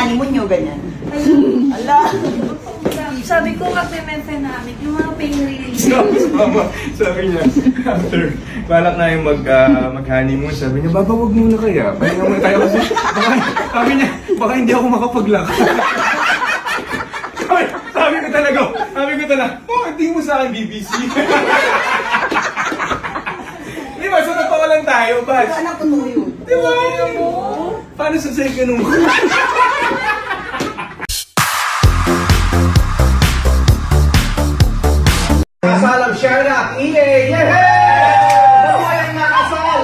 honeymoon nyo, ganyan. Ala. Sabi ko, kapimenta namin, yung mga pain relief. Sabi niya, after balak na yung mag-honeymoon, sabi niya, Baba, wag muna kaya. Pahinga muna tayo kasi, sabi niya, baka hindi ako makapaglakad. sabi ko talaga, oh, hindi mo sa akin BBC. Di ba, so totoo lang tayo, Bats? Anak ko to yun. Di ba? Paano sa second mo? Kasalang Sharna, Ine! Yehey! Dalawa yung nakasal!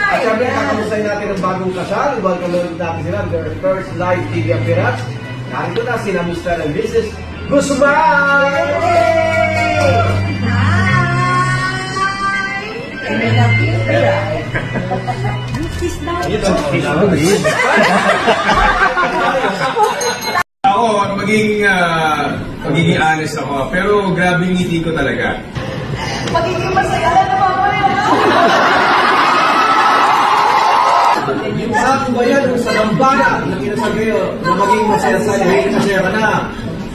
At syempre, kakamustahin natin ang bagong kasal. Welcome natin sila their first live TV appearance. Narito na sila Mr. and Mrs. Guzman! Ako, magiging honest ako, pero grabe yung ngiti ko talaga. Magiging masaya na naman mo yun. Yung sa akin ba yan, yung sa gambana, na kinasabi yun, na maging masaya sa'yo, masaya ka na.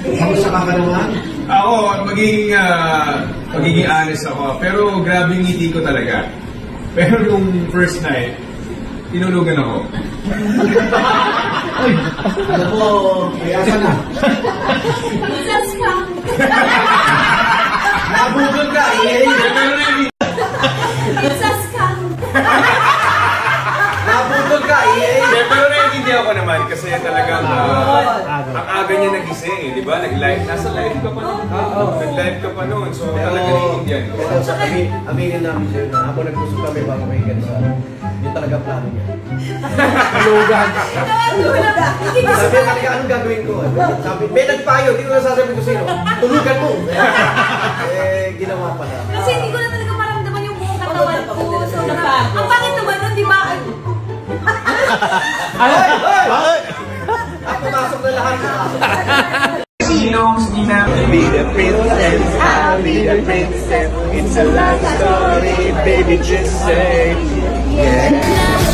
Kamusta ka naman? Ako, magiging honest ako, pero grabe yung ngiti ko talaga. Pero yung first night, tinulugan ako. Ay, alam mo, kaya ka na. Just come. Nabugod ka, Just come. Nabugod ka, Pero naiintindihan ko naman kasi talagang ang aga niya nagising eh, di ba? Nasa live ka pa noon. Nag-live ka pa noon, so talaga naiintindihan ko. Aminin namin sa'yo na ako nagpusok kami bago may gansa. Yun talaga plano niya. Tulugan. Sabi talaga, anong gagawin ko? Sabi, may nagpayo, hindi ko na sasabihin ko sino. Tulugan mo! Ginawa pa na. Kasi hindi ko na talaga maramdaman yung buong katawan ko. So, ang pangit naman nun, di ba? Bakit? Pumasok na lahat. Sinong ina? Be the princess, I'll be the princess. It's a love story, baby, just say yeah.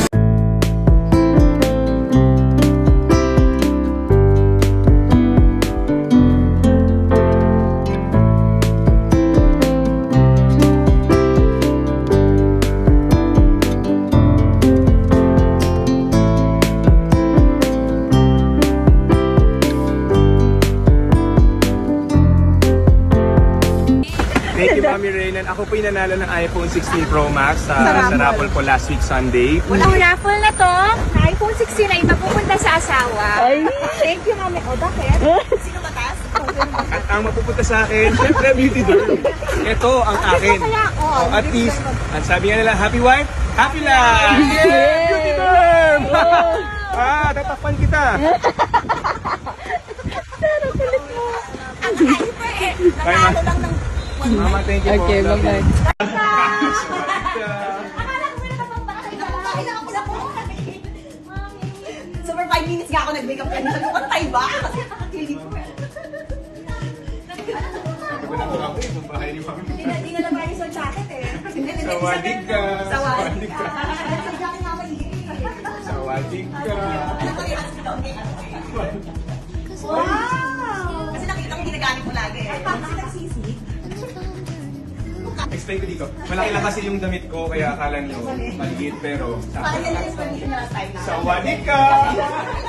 Thank you, Mami Reynan. Ako po yung nanalo ng iPhone 16 Pro Max sa raffle po last week Sunday. Ang raffle na to, na iPhone 16 na iba pupunta sa asawa. Ay. Thank you, Mami. O, bakit? Sino batas? At ang mapupunta sa akin, syempre, beauty derm. Ito ang akin. At least, ang sabi nga nila, happy wife, happy life! Yeah! Beauty derm! Tatakpan kita! Pero kulit mo. Ang hyper eh. Nanalo lang ng Mama, thank you po. Okay, bye-bye. So for 5 minutes nga ako nag-makeup kanina. Nagpantay ba? Kasi nakakakilig ko eh. Hindi nga naman yung sa jacket eh. Sawadig ka. Sawadig ka. Sa jacket nga mahilig. Sawadig ka. Alam ko rin, kasi ito, okay. Wow! Kasi nakita ko ginagamit mo lagi eh. Kasi nagsisi. Explain ko dito. Malaki lang kasi yung damit ko, kaya akala nyo maliit, pero Parang yan lang yung permission na last time na. sawadig ka!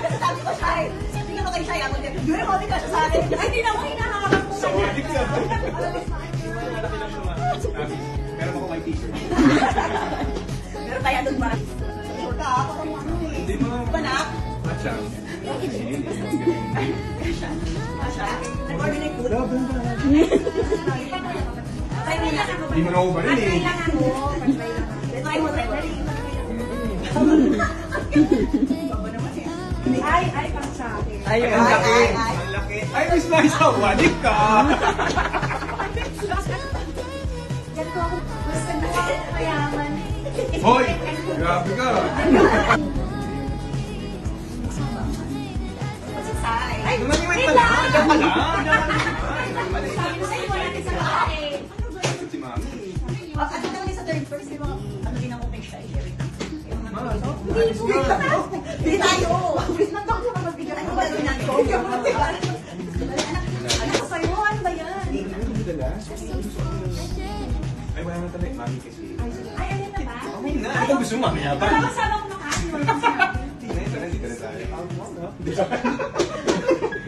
Kasi sabi ko siya eh. Tingnan mo kay Shai ako din. Yun, holy ka siya sa akin. Ay, hindi na ako hinaharap ko. Sawadig ka! Malaki lang naman. Meron ako may t-shirt. Pero kaya doon parang. Sure ka, ako kung ano eh. Hindi mo. Banak? Atcha. Masya. Nag-coordinate food? Hindi mo na ako ba rin eh. Try mo, try mo. Ay, pang sa akin. Ay, ang laki. Ang laki. Ay, Miss Mai, sawadig ka! Yan ko ako. Basta gawa ko mayaman. Hoy! Grabe ka! Ay, Wait lang! Diyan ka lang! Si Mami. Ano naman sa third first, ano din ako kay Shai? Hindi tayo! Wait lang ako.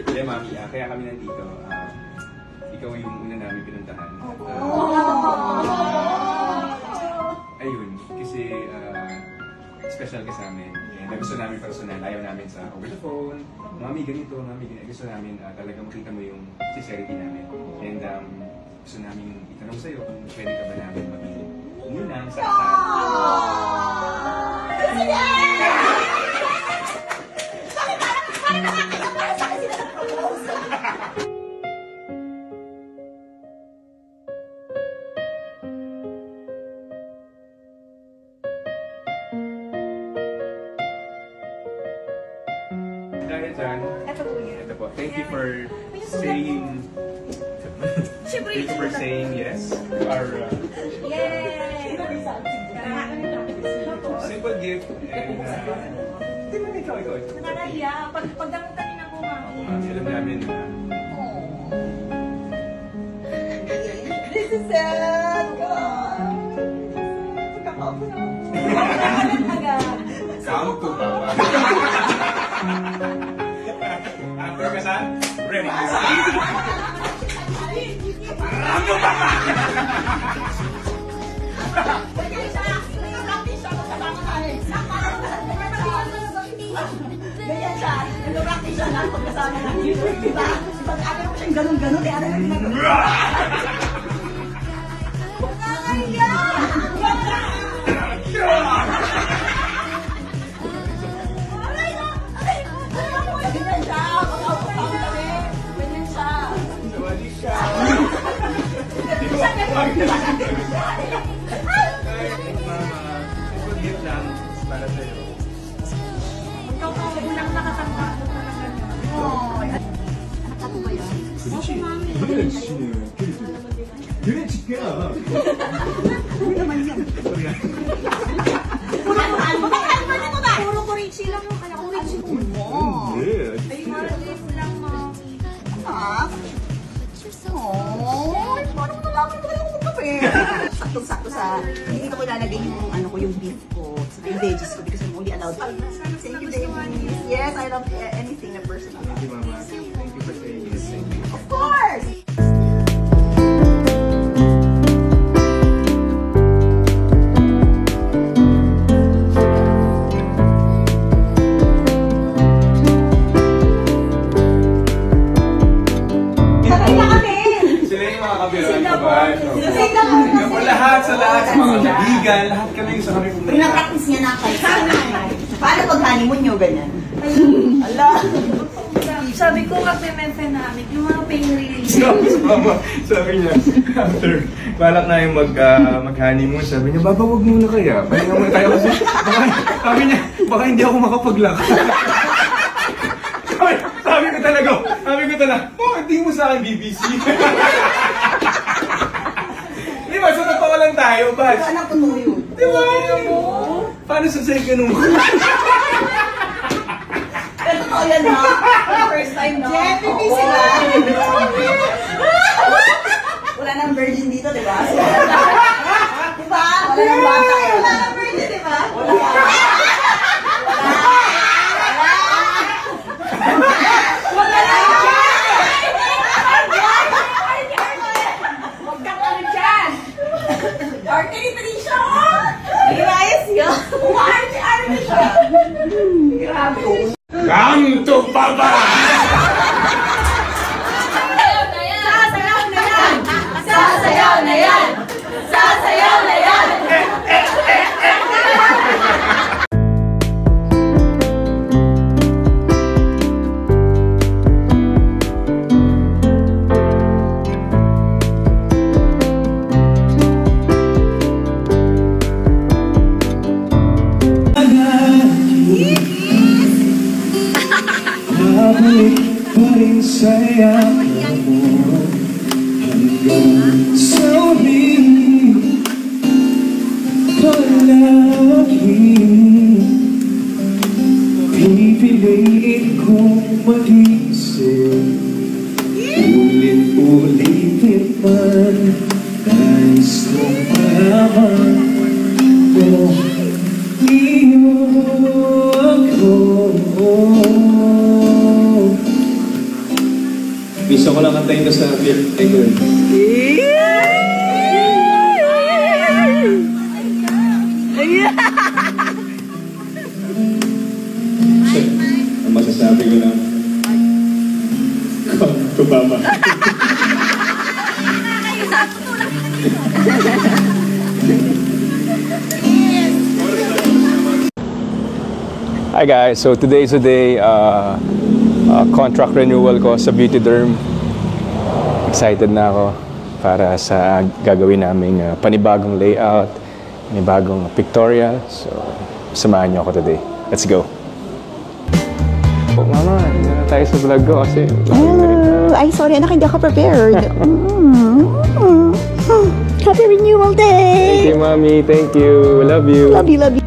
Hindi, Mami, kaya kami nandito. Ikaw yung una namin pinuntahan. Ayun, kasi special ka sa amin. And gusto namin personal, ayaw namin sa over the phone. Mami, ganito, Mami, ganito. Gusto namin talaga makita mo yung sincerity namin. And gusto namin itanong sa'yo kung pwede ka ba namin maging umunang sa dahil dyan, ito po, thank you for saying thank you for saying yes to our simple gift and ikaw. Nakakahiya. Pagdamutan niyo na po, Mami. Alam namin na This is sad. God. Pagkakaupo na ako. count to Papa. After kasal, ready to see. Count to Papa! Ganyan siya. Nag-practice siya na pagkasama namin. Diba? Pag aga mo siyang ganun-ganun, eh, ano yung ginagawa? Nakakahiya! Ganyan siya. Pag-out kami. Ganyan siya. Sawali siya. Mama, simple gift lang para sa'yo. Ikaw po, unang nakatanda ko na ganyan. Puro Korichi lang yung kaya Korichi ko. Ay, Marlies lang, Mami. Ah? Oh, parang nalaman ko lang kape. Saktong-sakto sa, hindi ko ilalagay yung ano ko, yung beef ko, sa yung veggies ko because I'm only allowed. Thank you, baby. Yes, I love anything na personal. Thank you, Mama. Thank you for saying yes. Thank you. Of course! Sabay na kami! Sila yung mga kabiruan ko ba? Sabay na kami! Ako lahat sa mga kaibigan, lahat kami sa kami pumunta. Pinapractice niya na kayo. Paano pag honeymoon nyo ganyan? Ala! Sabi ko, magpe-mefenamic, yung mga pain relief. Sabi niya, after balak na yung mag-honeymoon, sabi niya, Baba, wag muna kaya. Pahinga muna tayo kasi, sabi niya, baka hindi ako makapaglakad. sabi ko talaga, oh, hindi mo sa akin BBC. Di ba, sa totoo lang tayo, Bas? Saan ang puno yun? Di ba? Paano sa second mo? Pero totoo yan, no? First time, no? Jeffy, busy ba? Wala nang virgin dito, di ba? Di ba? Wala nang bata eh. Wala nang virgin, di ba? Wala. Arte-arte siya! Inayos yun! Arte-arte siya! Grabe. Come to Papa! Sasayaw na yan! Sasayaw na yan! Sasayaw na yan! Babalik pa rin saya mo hanggang sa huling palagi. Pipiliin kong mag-isip, ulit-ulitin man, nais kong malaman kung iyo ako. Gusto ko lang kantayin ko sa film. Thank you. Ang masasabi ko lang, come to mama. Hi guys, so today is the day contract renewal ko sa Beauty Derm. Excited na ako para sa gagawin naming panibagong layout, panibagong pictorial. So, samahan niyo ako today. Let's go! Oh, mama, hindi na tayo sa vlog ko kasi... Ay, sorry anak, hindi ako prepared. Happy renewal day! Thank you, mommy. Thank you. Love you. Love you, love you.